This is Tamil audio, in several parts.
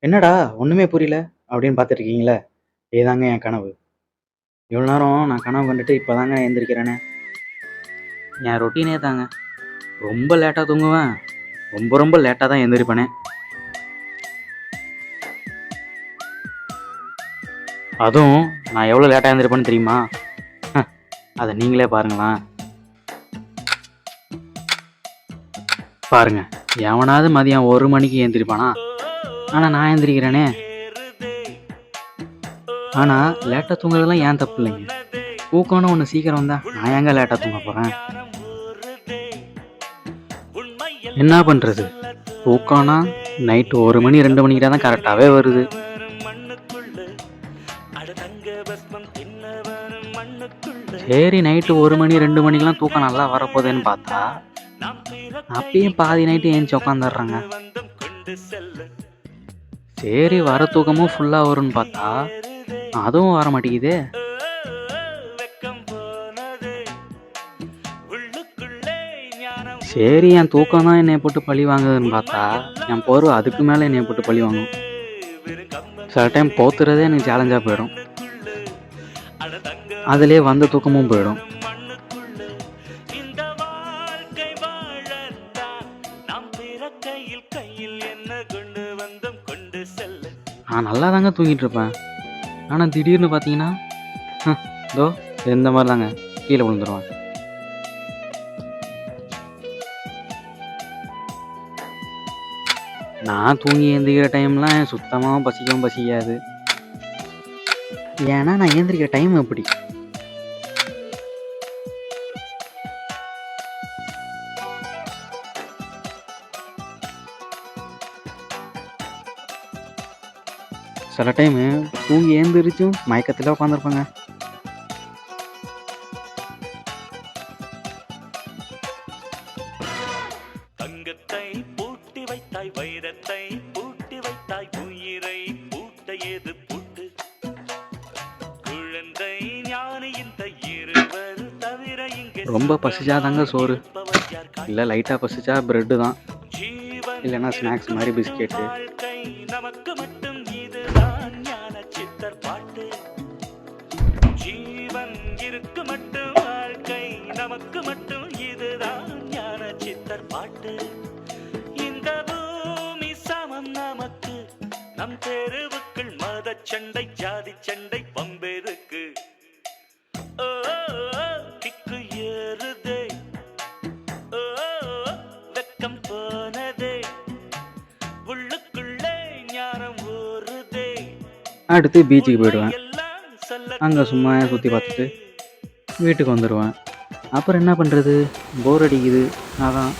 என்னடா ஒண்ணுமே புரியல அப்படின்னு பார்த்துட்டு இருக்கீங்களே, இதுதாங்க என் கனவு. இவ்வளோ நேரம் நான் கனவு கண்டுட்டு இப்போதாங்க எந்திரிக்கிறேனே. என் ரொட்டீனே தாங்க. ரொம்ப லேட்டாக தூங்குவேன், ரொம்ப ரொம்ப லேட்டாக தான் எந்திரிப்பேனே. அதுவும் நான் எவ்வளோ லேட்டாக எந்திரிப்பேன்னு தெரியுமா? அதை நீங்களே பாருங்களேன். பாருங்க, எவனாவது மதியம் 1 மணிக்கு எந்திரிப்பானா? ஆனால் நான் எந்திரிக்கிறேனே. ஆனால் லேட்டாக தூங்குறதெல்லாம் ஏன் தப்பு இல்லைங்க. தூக்கம்னு ஒன்று சீக்கிரம் வந்தா நான் ஏங்க லேட்டாக தூங்க போகிறேன்? என்ன பண்ணுறது, தூக்கம்னா நைட்டு 1 மணி 2 மணிக்கிட்ட தான் கரெக்டாகவே வருது. சரி, நைட்டு 1 மணி 2 மணிக்கெலாம் தூக்கம் நல்லா வரப்போகுதுன்னு பார்த்தா அப்பயும் பாதி நைட்டு ஏஞ்சி உக்காந்துடுறாங்க. சரி, வர தூக்கமும் ஃபுல்லாக வரும்னு பார்த்தா அதுவும் வர மாட்டேங்குது. சரி, என் தூக்கம் தான் என்னை போட்டு பழி வாங்குதுன்னு பார்த்தா என் போர்வை அதுக்கு மேலே என்னை போட்டு பழி வாங்கும். சில டைம் போத்துறதே எனக்கு சேலஞ்சாக போயிடும். அதிலே வந்த தூக்கமும் போயிடும். நான் நல்லா தாங்க தூங்கிட்டு இருப்பேன். ஆனால் திடீர்னு பார்த்தீங்கன்னா இதோ இந்த மாதிரி தாங்க கீழே விழுந்துருவேன். நான் தூங்கி எழுந்திரிக்கிற டைம்லாம் சுத்தமாக பசிக்கவும் பசிக்காது. ஏன்னா நான் எழுந்திரிக்கிற டைம் எப்படி. சில டைமு தூங்கி எழுந்திரிச்சும் மயக்கத்தில் உட்காந்துருப்பாங்க. தங்கத்தை பூட்டி வைத்தாய், வைரத்தை பூட்டி வைத்தாய், உயிரை பூட்ட ஏது பூட்டு, குழந்தை ஞானி இந்த இருவர் தவிர இங்கே. ரொம்ப பசிச்சாதாங்க சோறு, இல்லை லைட்டாக பசிச்சா பிரெட்டு தான், இல்லைன்னா ஸ்நாக்ஸ் மாதிரி பிஸ்கெட்டு. நமக்கு மட்டும் இதுதான் ஞான சித்தர் பாட்டு. ஜீவன் இருக்கு மட்டும் வாழ்க்கை நமக்கு மட்டும் இதுதான் ஞான சித்தர் பாட்டு. இந்த பூமி சமம் நமக்கு, நம் தெருவுக்குள் மத சண்டை ஜாதி சண்டை பம்பெருக்கு. கிக்கு ஏறுதே, வெக்கம் போனதே, உள்ளுக்குள்ளே ஞானம் ஊறுதே. அடுத்து பீச்சுக்கு போயிடுவேன். அங்கே சும்மா சுற்றி பார்த்துட்டு வீட்டுக்கு வந்துடுவேன். அப்புறம் என்ன பண்ணுறது, போர் அடிக்குது. அதான்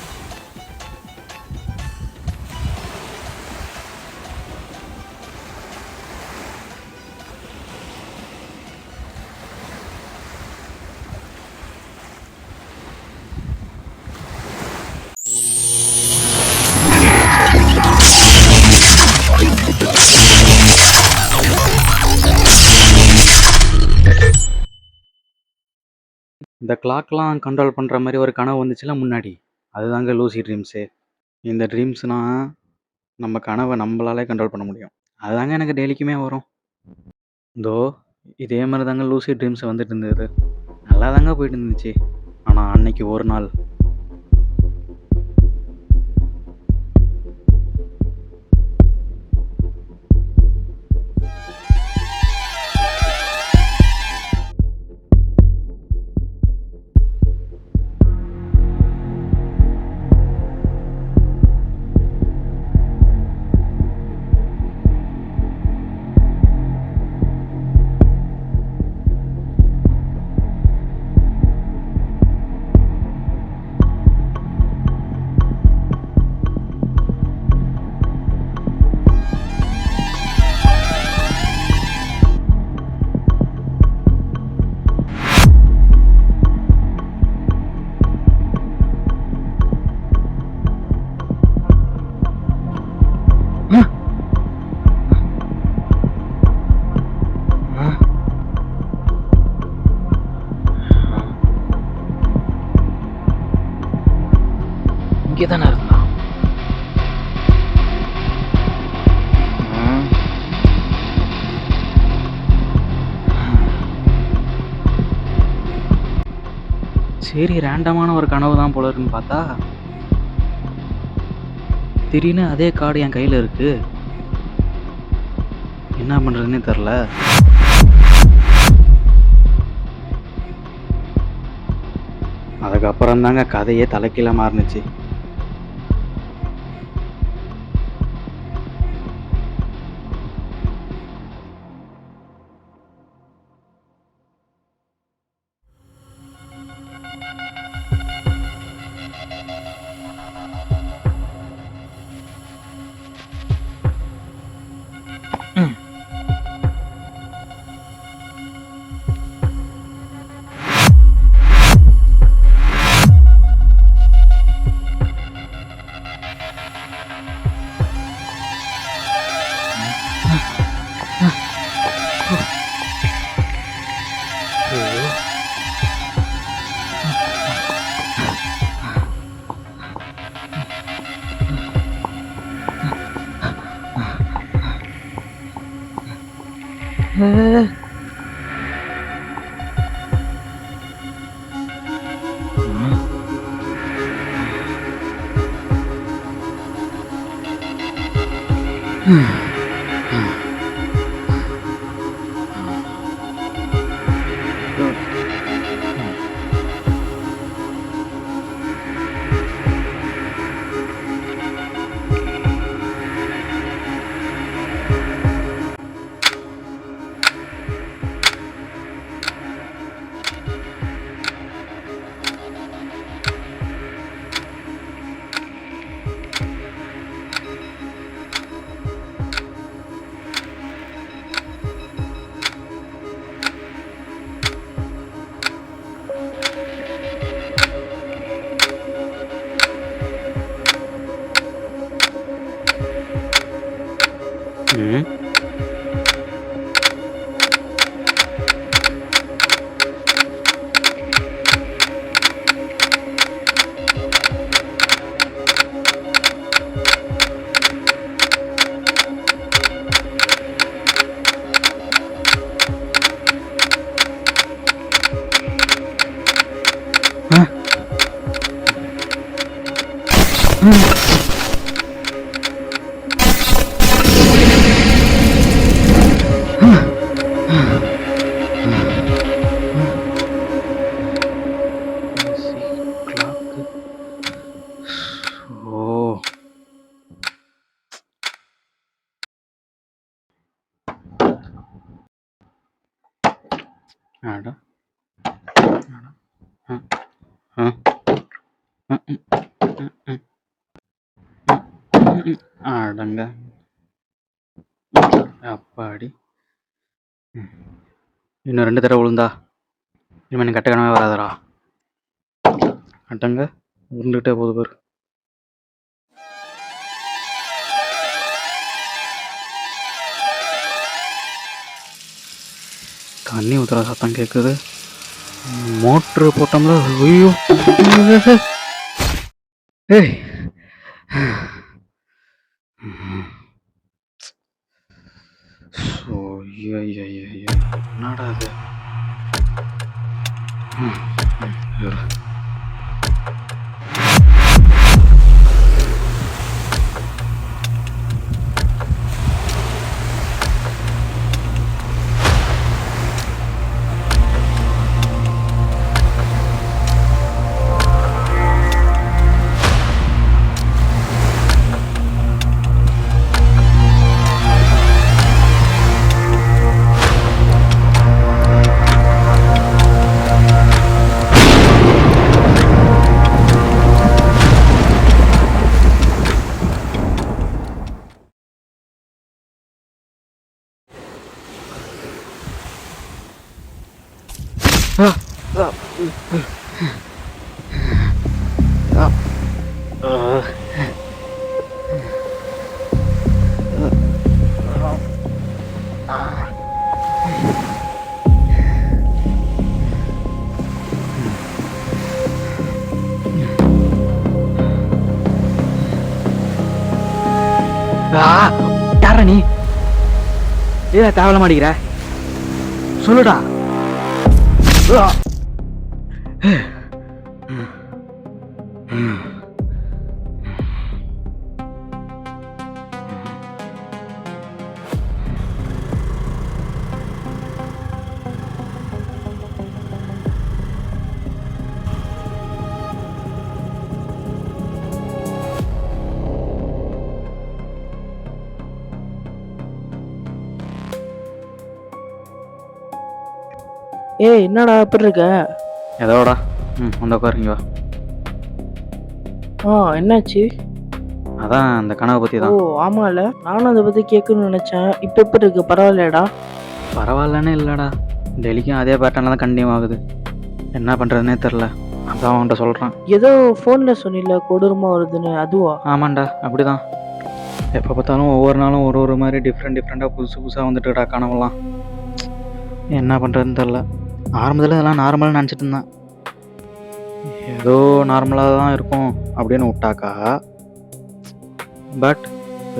இந்த கிளாக்லாம் கண்ட்ரோல் பண்ணுற மாதிரி ஒரு கனவு வந்துச்சுல முன்னாடி, அதுதாங்க லூசி ட்ரீம்ஸு. இந்த ட்ரீம்ஸ்னால் நம்ம கனவை நம்மளாலே கண்ட்ரோல் பண்ண முடியும். அதுதாங்க எனக்கு டெய்லிக்குமே வரும். இதோ இதே மாதிரி தாங்க லூசி ட்ரீம்ஸ் வந்துட்டு இருந்தது. நல்லா தாங்க போயிட்டு இருந்துச்சு. ஆனால் அன்னைக்கு ஒரு நாள் இங்கே தானே இருந்தான். சரி ரேண்டமான ஒரு கனவு தான் போல இருக்குன்னு பார்த்தா திடீர்னு அதே கார்டு என் கையில் இருக்கு. என்ன பண்ணுறதுன்னே தெரில. அதுக்கப்புறம் தாங்க கதையே தலைக்கீழ மாறுனுச்சு. அடங்க அப்பாடி. இன்னும் 2 தடவை விழுந்தா இனிமே எனக்கு கெட்ட கனவே வராதடா. அடங்க உருண்டுகிட்டே போகுது பாரு. தண்ணி ஊத்துற சத்தம் கேட்குது. மோட்ரு போட்டோம்ல. ஐயோ ஏய் என்னடா அது? யாரா நீ? ஏதா தேவல மாட்டேங்கிற சொல்லுடா. ஏய் என்னடா எப்படி இருக்க? ஏதோடா. வந்து உட்காருங்க வா. என்னாச்சு? அதான் அந்த கனவை பற்றி ஓ தான். ஆமால, நானும் அதை பத்தி கேட்கணும்னு நினைச்சேன். இப்ப எப்படி இருக்கு? பரவாயில்லையாடா? பரவாயில்லன்னு இல்லைடா, டெய்லிக்கும் அதே பேட்டர்னில் தான் கண்டினியூ ஆகுது. என்ன பண்ணுறதுனே தெரில. அதான் அவன்கிட்ட சொல்கிறான். ஏதோ போன்ல சொன்னில கொடூரமா வருதுன்னு, அதுவா? ஆமாண்டா, அப்படி தான். எப்போ பார்த்தாலும் ஒவ்வொரு நாளும் ஒரு மாதிரி டிஃப்ரெண்ட்டாக புதுசாக வந்துட்டுடா கனவுலாம். என்ன பண்ணுறதுன்னு தெரில. ஆரம்பத்தில் இதெல்லாம் நார்மலாக நினச்சிட்டு இருந்தேன். ஏதோ நார்மலாக தான் இருக்கும் அப்படின்னு விட்டாக்கா, பட்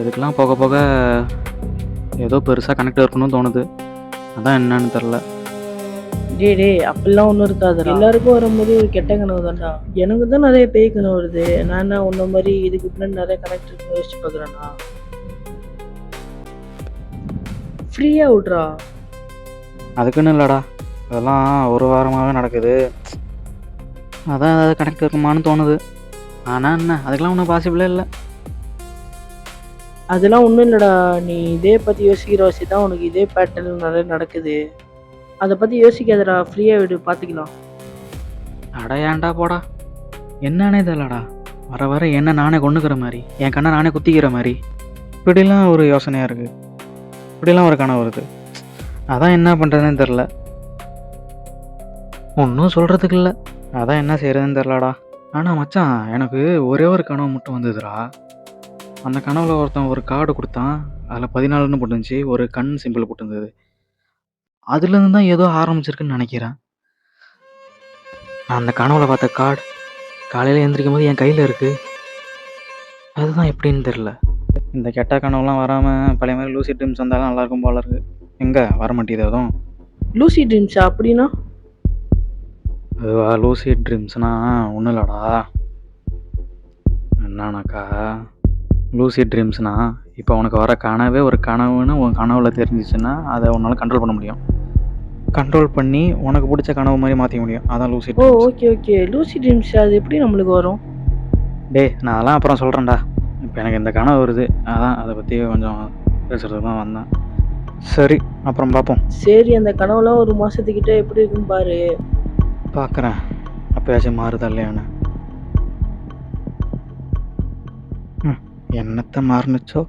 இதுக்கெல்லாம் போக போக ஏதோ பெருசாக கனெக்ட் இருக்கணும்னு தோணுது. அதான் என்னன்னு தெரில. டேய் அப்படிலாம் ஒன்றும் இருக்காது. எல்லாருக்கும் வரும்போது ஒரு கெட்ட கனவு தான்டா. எனக்கு தான் நிறைய பேய் கனவு வருது. நான் என்ன உன்ன மாதிரி இதுக்கு பின்னாடி நிறைய கனெக்ட் இருக்குன்னு யோசிச்சு பார்க்குறேன்னா. ஃப்ரீயா விட்றா. அதுக்குன்னு இல்லைடா, அதெல்லாம் ஒரு வாரமாகவே நடக்குது. அதான் ஏதாவது கனெக்ட் இருக்குமான்னு தோணுது. ஆனால் என்ன, அதுக்கெல்லாம் ஒன்றும் பாசிபிளே இல்லை. அதெல்லாம் ஒன்றும் இல்லைடா. நீ இதே பற்றி யோசிக்கிற வசி தான் உனக்கு இதே பேட்டர்ன் நிறைய நடக்குது. அதை பற்றி யோசிக்காதடா, ஃப்ரீயாக விடு, பார்த்துக்கலாம். அட ஏன்டா போடா, என்னன்னே தெரியலடா. வர வர என்ன நானே கொண்டுக்கிற மாதிரி, என் கண்ணை நானே குத்திக்கிற மாதிரி, இப்படிலாம் ஒரு யோசனையாக இருக்குது. இப்படிலாம் ஒரு கனவு வருது. அதான் என்ன பண்ணுறதுன்னு தெரில. ஒன்றும் சொல்கிறதுக்கு இல்லை. அதான் என்ன செய்கிறதுன்னு தெரிலடா. ஆனால் மச்சான், எனக்கு ஒரே ஒரு கனவு மட்டும் வந்ததுடா. அந்த கனவுல ஒருத்தன் ஒரு கார்டு கொடுத்தான். அதில் 14ன்னு போட்டுருந்துச்சு, ஒரு கண் சிம்பிள் போட்டுருந்தது. அதுலேருந்து தான் ஏதோ ஆரம்பிச்சிருக்குன்னு நினைக்கிறேன். நான் அந்த கனவுல பார்த்த கார்டு காலையில் எழுந்திரிக்கும் போது என் கையில் இருக்குது. அதுதான் எப்படின்னு தெரில. இந்த கெட்ட கனவுலாம் வராமல் பழைய மாதிரி லூசி ட்ரீம்ஸ் வந்தாலும் நல்லாயிருக்கும் போல இருக்குது. எங்கே வர மாட்டேங்குது எதுவும். லூசி ட்ரீம்ஸா? அப்படின்னா? அதுவா, லூசி ட்ரீம்ஸ்னா ஒன்றும் இல்லைடா. என்னன்னாக்கா, லூசி ட்ரீம்ஸ்னா இப்போ உனக்கு வர கனவே ஒரு கனவுன்னு உன் கனவுல தெரிஞ்சிச்சுன்னா அதை உன்னால் கண்ட்ரோல் பண்ண முடியும். கண்ட்ரோல் பண்ணி உனக்கு பிடிச்ச கனவு மாதிரி மாற்றிக்க முடியும். அதான் லூசி ஓ ட்ரீம்ஸ். ஓகே. லூசி ட்ரீம்ஸ் அது எப்படி நம்மளுக்கு வரும்? நான் அதெல்லாம் அப்புறம் சொல்கிறேன்டா. இப்போ எனக்கு இந்த கனவு வருது, அதான் அதை பற்றி கொஞ்சம் பேசுகிறதுக்கு தான் வந்தேன். சரி, அப்புறம் பார்ப்போம். சரி, அந்த கனவுலாம் ஒரு மாசத்துக்கிட்ட எப்படி இருக்குன்னு பாரு. பார்க்குறேன் அப்போயாச்சும் மாறுதா இல்லையான்னு. என்னத்தை மாறுனுச்சோ.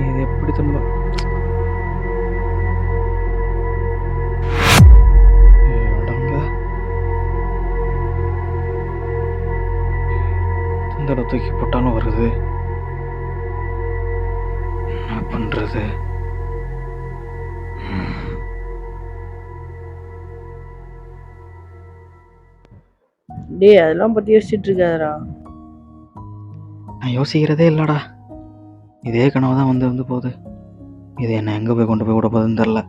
இது எப்படி திரும்ப இந்த தூக்கி போட்டாலும் வருது. என்ன பண்றது? டேய் அதெல்லாம் பத்தி யோசிச்சுட்டு இருக்காதடா. நான் யோசிக்கிறதே இல்லடா. இதே கனவு தான் வந்து வந்து போகுது. இது என்ன எங்கே போய் கொண்டு போய் விட போகுதுன்னு தெரில.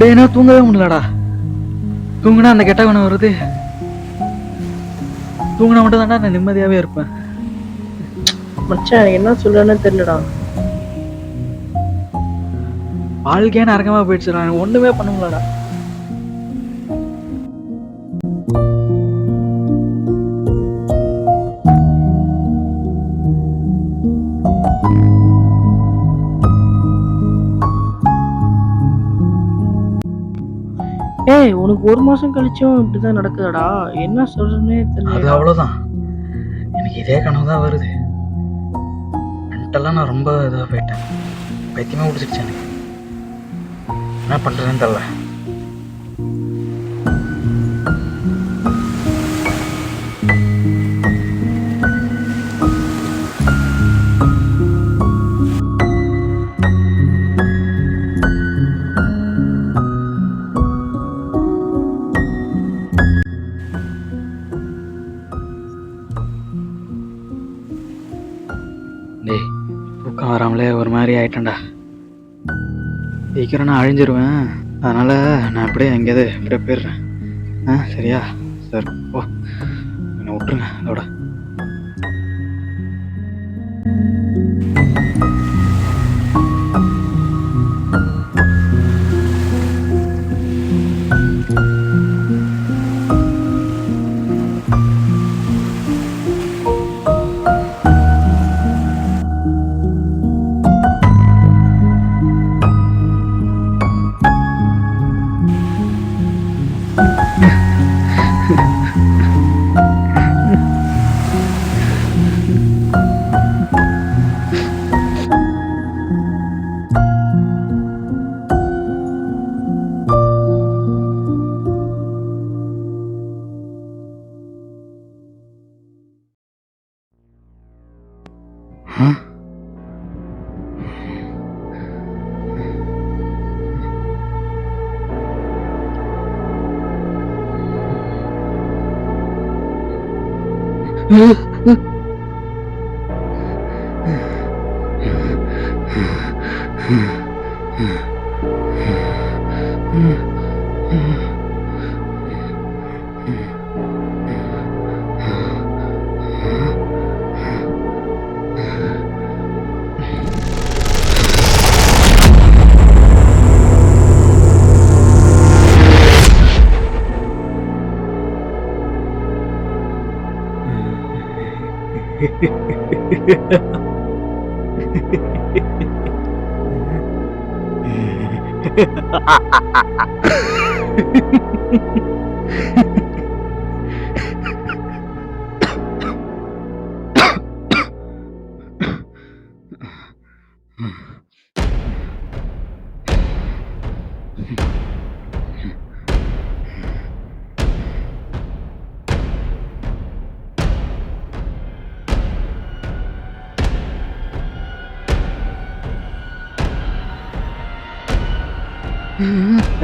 டேய் என்ன தூங்கவே முடியலடா. தூங்குனா அந்த கெட்ட கனவு வருது. தூங்குனா மட்டும் தான்டா நான் நிம்மதியாவே இருப்பேன். மச்சான் எனக்கு என்ன சொல்றேன்னு தெரியலடா. வாழ்க்கையே நரகமா போயிடுச்சுடா. எனக்கு ஒண்ணுமே பண்ண முடியலடா. ஏய் உனக்கு 1 மாசம் கழிச்சும் இப்படிதான் நடக்குதாடா? என்ன சொல்றேன்னே அது தெரியல. அவ்வளவுதான். எனக்கு இதே கனவு தான் வருது. மென்டலா நான் ரொம்ப இதாக போயிட்டேன். பைத்தியமா பிடிச்சிருச்சு எனக்கு. என்ன பண்றதுன்னு தெரியல. டேய் தூக்கம் வராமலே ஒரு மாதிரி ஆயிட்டேன்டா. சீக்கிரம் நான் அழிஞ்சிருவேன். அதனால நான் அப்படியே எங்கேயாவது இப்படியே போயிடுறேன். சரியா? சரி ஓ என்னை விட்டுருங்க அதோட. ஆ?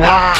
Ah